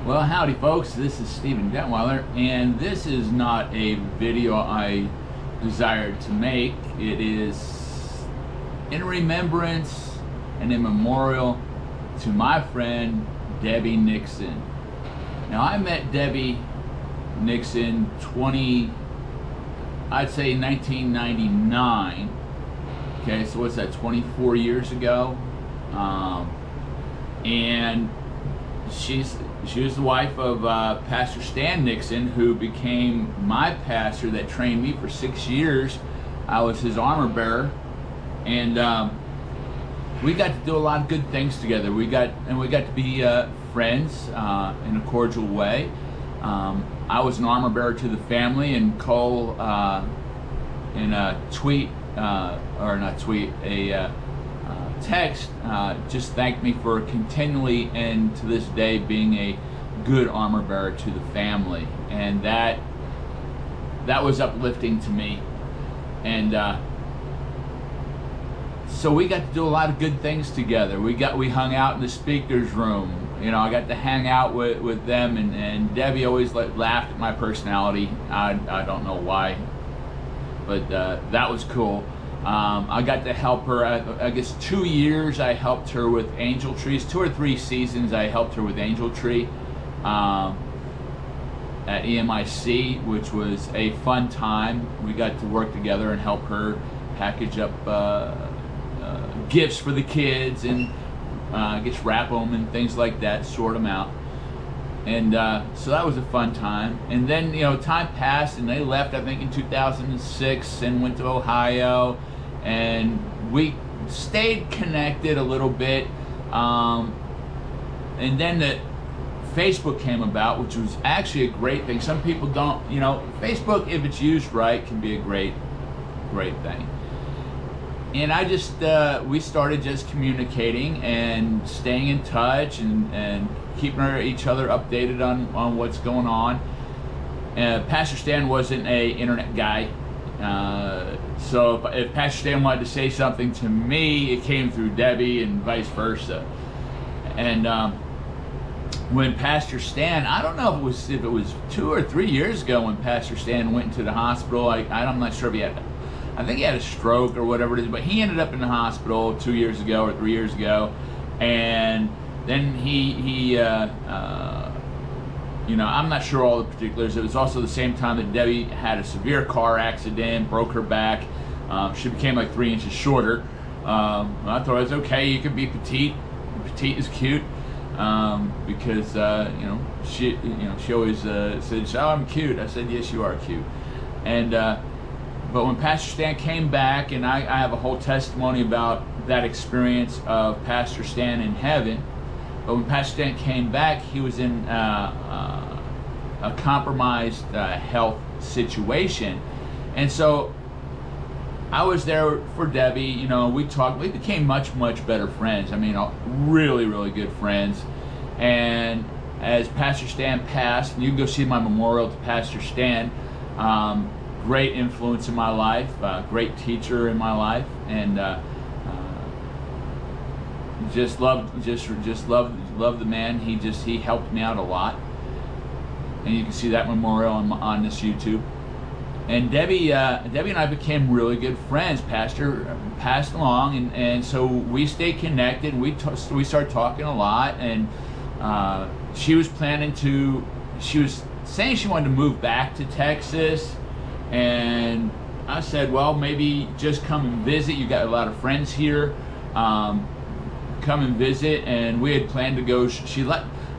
Well, howdy folks, this is Stephen Detweiler, and this is not a video I desired to make. It is in remembrance and in memorial to my friend Debbi Nixon. Now, I met Debbi Nixon I'd say 1999. Okay, so what's that, 24 years ago? And she was the wife of Pastor Stan Nixon, who became my pastor that trained me for 6 years. I was his armor bearer, and we got to do a lot of good things together. We got to be friends in a cordial way. I was an armor bearer to the family, and Cole in a text just thanked me for continually and to this day being a good armor bearer to the family, and that was uplifting to me. And so we got to do a lot of good things together. We hung out in the speaker's room. You know, I got to hang out with them, and Debbi always laughed at my personality. I don't know why, but that was cool. I got to help her, I guess 2 years I helped her with Angel Trees. 2 or 3 seasons I helped her with Angel Tree at EMIC, which was a fun time. We got to work together and help her package up gifts for the kids, and I guess wrap them and things like that, sort them out. And so that was a fun time. And then, you know, time passed, and they left, I think, in 2006 and went to Ohio. And we stayed connected a little bit. And then the Facebook came about, which was actually a great thing. Some people don't, you know, Facebook, if it's used right, can be a great thing. And I just, we started just communicating and staying in touch and keeping each other updated on what's going on. Pastor Stan wasn't an internet guy. So if Pastor Stan wanted to say something to me, it came through Debbi and vice versa. And when Pastor Stan, I don't know if it was 2 or 3 years ago when Pastor Stan went into the hospital. I'm not sure if I think he had a stroke or whatever it is, but he ended up in the hospital 2 years ago or 3 years ago. And then he you know, I'm not sure all the particulars. It was also the same time that Debbi had a severe car accident, broke her back. She became like 3 inches shorter. I thought it was okay. You could be petite. Petite is cute, because you know, she always said, "Oh, I'm cute." I said, "Yes, you are cute." And but when Pastor Stan came back, and I have a whole testimony about that experience of Pastor Stan in heaven. But when Pastor Stan came back, he was in a compromised health situation. And so I was there for Debbi. You know, we talked. We became much, much better friends. I mean, really, really good friends. And as Pastor Stan passed, and you can go see my memorial to Pastor Stan, great influence in my life, great teacher in my life, and just loved the man. He helped me out a lot, and you can see that memorial on this YouTube. And Debbi and I became really good friends. Pastor passed along, and so we stayed connected. We started talking a lot, and she was saying she wanted to move back to Texas, and I said, well, maybe just come and visit. You got a lot of friends here. Come and visit. And we had planned to go.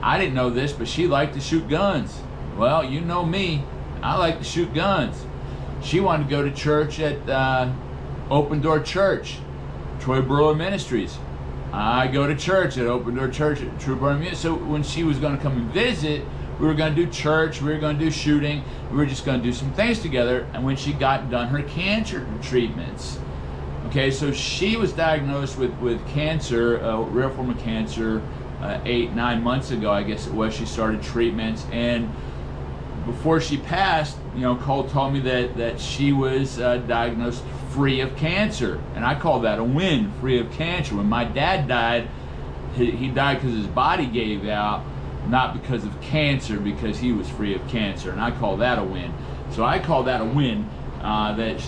I didn't know this, but she liked to shoot guns. Well, you know me, I like to shoot guns. She wanted to go to church at Open Door Church, Troy Brewer Ministries. I go to church at Open Door Church at Troy Brewer Ministries. So when she was going to come and visit, we were going to do church, we were going to do shooting, we were just going to do some things together. And when she got done her cancer treatments, okay, so she was diagnosed with cancer, a rare form of cancer, 8-9 months ago, I guess it was. She started treatments, and before she passed, you know, Cole told me that she was diagnosed free of cancer, and I call that a win, free of cancer. When my dad died, he died because his body gave out, not because of cancer, because he was free of cancer, and I call that a win. So I call that a win, that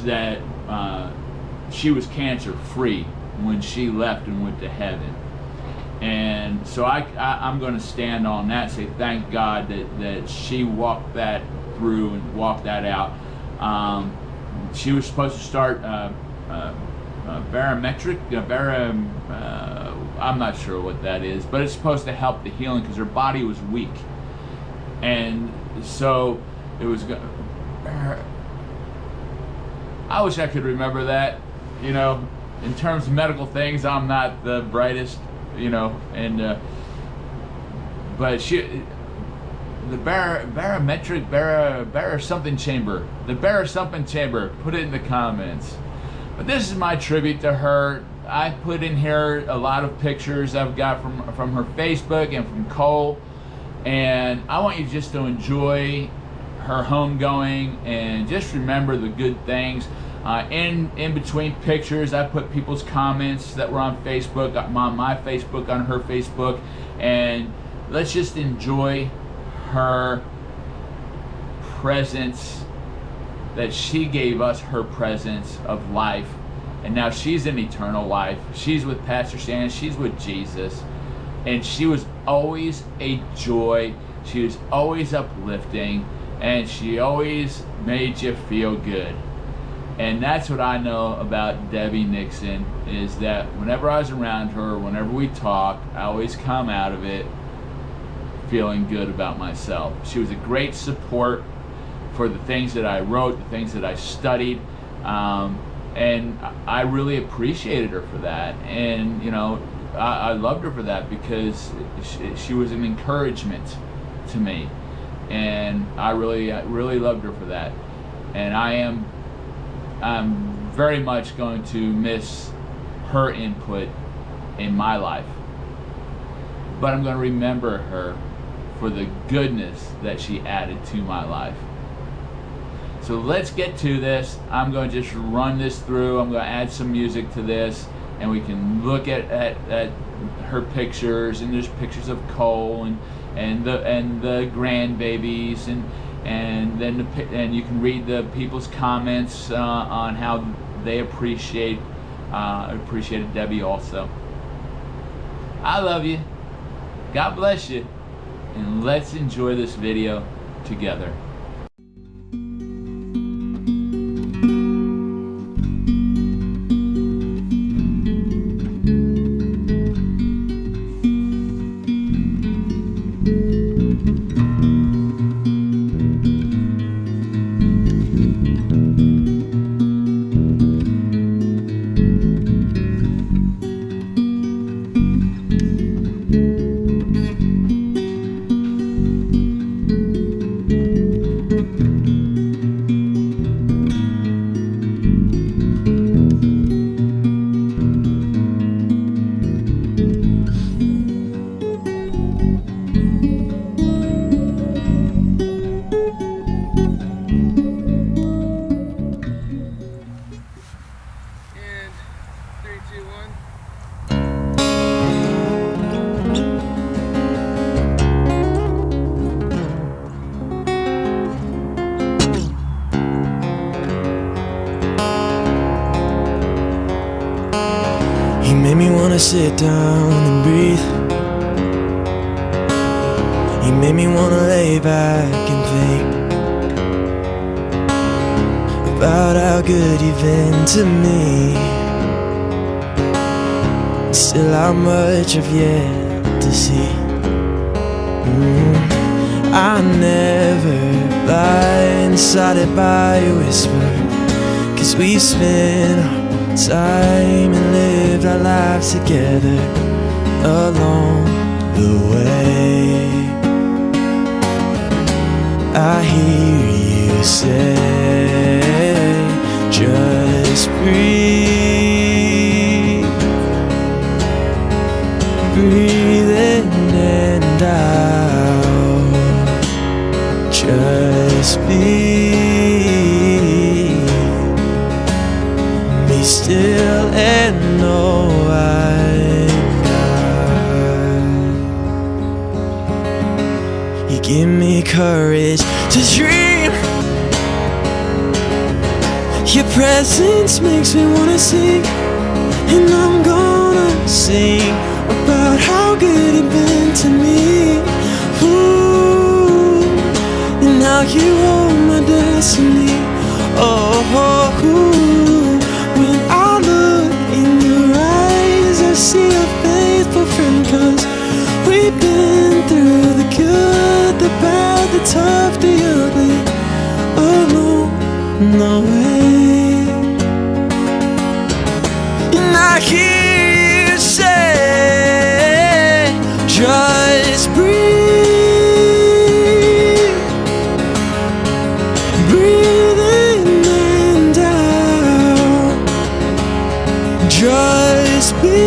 she was cancer free when she left and went to heaven. And so I'm going to stand on that and say thank God that she walked that through and walked that out. She was supposed to start barometric, I'm not sure what that is, but it's supposed to help the healing because her body was weak. And so it was, I wish I could remember that, you know, in terms of medical things, I'm not the brightest, you know, and, but the barometric, something chamber, put it in the comments. But this is my tribute to her. I put in here a lot of pictures I've got from her Facebook and from Cole, and I want you just to enjoy her homegoing and just remember the good things. In between pictures, I put people's comments that were on Facebook, on my Facebook, on her Facebook, and let's just enjoy her presence, that she gave us her presence of life, and now she's in eternal life. She's with Pastor Shannon, she's with Jesus, and she was always a joy. She was always uplifting, and she always made you feel good. And that's what I know about Debbi Nixon, is that whenever I was around her, whenever we talk, I always come out of it feeling good about myself. She was a great support for the things that I wrote, the things that I studied, and I really appreciated her for that. And you know, I loved her for that because she was an encouragement to me, and I really loved her for that. And I'm very much going to miss her input in my life, but I'm going to remember her for the goodness that she added to my life. So let's get to this. I'm going to just run this through. I'm going to add some music to this, and we can look at her pictures, and there's pictures of Cole and the grandbabies, and you can read the people's comments on how they appreciated Debbi also. I love you. God bless you. And let's enjoy this video together. He made me wanna sit down and breathe. He made me wanna lay back and think about how good you've been to me. Still how much I've yet to see. I never blindsided by a whisper, 'cause we spent our time and lived our lives together along the way. I hear you say, just breathe, breathe in and out, just be still and know I'm God. give me courage to dream. Your presence makes me wanna sing, and I'm gonna sing about how good you've been to me. Ooh, and how you hold my destiny. Oh, ooh, when I look in your eyes, I see a faithful friend, 'cause we've been through the good, the bad, the tough, the ugly. Oh no, no way. And I hear you say, just breathe, breathe in and out, just be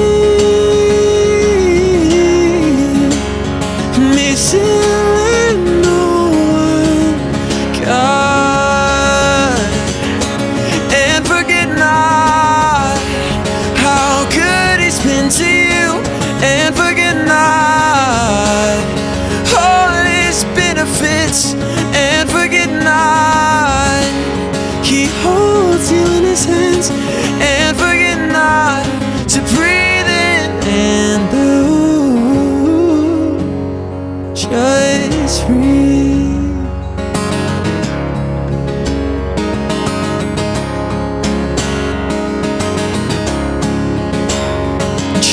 missing no one, God, and forget not how good He's been to you, and forget not all His benefits, and forget not He holds you in His hands, and forget not to breathe in and out, just breathe.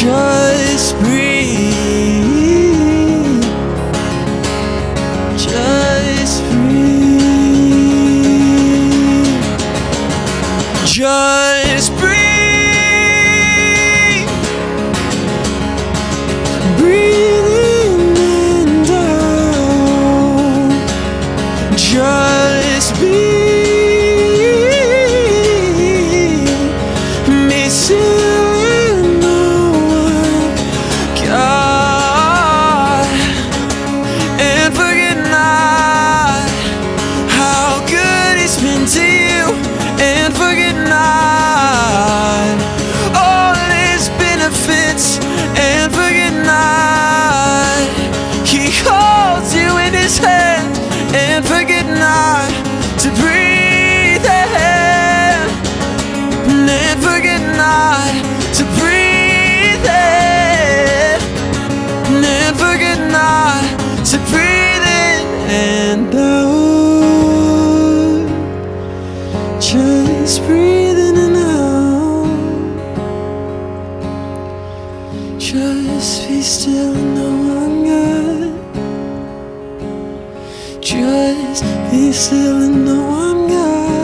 Just breathe, just breathe, just breathe, breathe in and out, just be missing no one, God, and forget not how good He's been to you, and forget not all His benefits, and forget not He holds you in His hand, and forget not to breathe in, and forget not to breathe in, and forget not to breathe in and out, just breathe in and out, just be still and know I'm God, just be still and know I'm God.